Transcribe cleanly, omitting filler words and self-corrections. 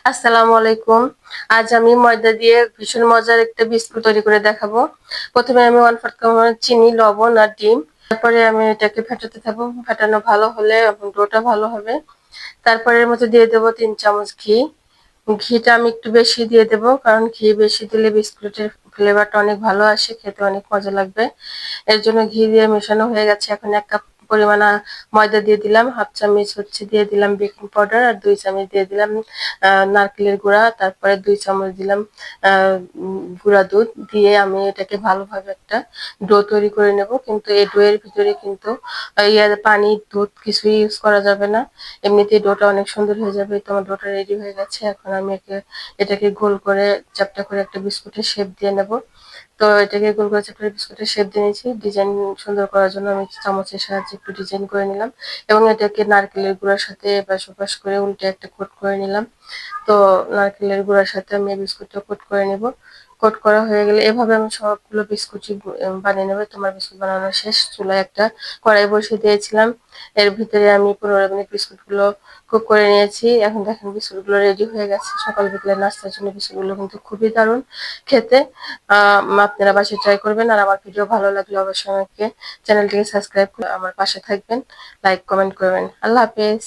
আসসালামু আলাইকুম। আজ আমি ময়দা দিয়ে ভীষণ মজার একটা বিস্কুট তৈরি করে দেখাবো। প্রথমে আমি 1/4 কাপ চিনি, লবণ আর ডিম। তারপরে আমি এটাকে ফেটাতে থাকবো। ফেটানো ভালো হলে এবং ডোটা ভালো হবে। তারপরে এর মধ্যে দিয়ে দেবো 3 চামচ ঘি। ঘিটা আমি একটু বেশি দিয়ে দেবো, কারণ ঘি বেশি দিলে বিস্কুটের ফ্লেভারটা অনেক ভালো আসে, খেতে অনেক মজা লাগবে। এর জন্য ঘি দিয়ে মেশানো হয়ে গেছে। এখন 1 কাপ পরিমাণ ময়দা দিয়ে দিলাম, হাফ চামচ দিয়ে দিলাম বেকিং পাউডার, আর 2 চামচ দিয়ে দিলাম নারকেলের গুঁড়া, তারপরে 2 চামচ দিলাম গুঁড়া দুধ। দিয়ে আমি এটাকে ভালোভাবে একটা ডো তৈরি করে নেব। কিন্তু এই ডো এর ভিতরে কিন্তু পানি, দুধ কিছুই ইউজ করা যাবে না। এমনিতেই ডোটা অনেক সুন্দর হয়ে যাবে। তোমার ডোটা রেডি হয়ে গেছে। এখন আমি এটাকে গোল করে চ্যাপ্টা করে একটা বিস্কুটের শেপ দিয়ে নেব। তো এটাকে গোল করে চ্যাপ্টা বিস্কুটের শেপ দিয়ে নিয়েছি। ডিজাইন সুন্দর করার জন্য আমি চামচের সাহায্যে একটু ডিজাইন করে নিলাম, এবং এটাকে নারকেলের গুঁড়ার সাথে এপাশ ওপাশ করে উল্টে একটা কোট করে নিলাম। তো নারকেলের গুঁড়ার সাথে আমি এই বিস্কুটটা কোট করে নেব। কোট করা হয়ে গেলে এভাবে আমি সবগুলো বিস্কুটই বানিয়ে নেব। তোমার বিস্কুট বানানো শেষ। চুলায় একটা কড়াই বসিয়ে দিয়েছিলাম। এর ভিতরে আমি 15 মিনিট বিস্কুটগুলো কুক করে নিয়েছি। এখন দেখেন বিস্কুটগুলো রেডি হয়ে গেছে। সকাল বিকেলে নাস্তার জন্য বিস্কুটগুলো কিন্তু খুবই দারুণ খেতে। আপনারা বাসায় ট্রাই করবেন। আর আমার ভিডিও ভালো লাগলে অবশ্যই আমাকে চ্যানেলটিকে সাবস্ক্রাইব করে আমার পাশে থাকবেন, লাইক কমেন্ট করবেন। আল্লাহ হাফেজ।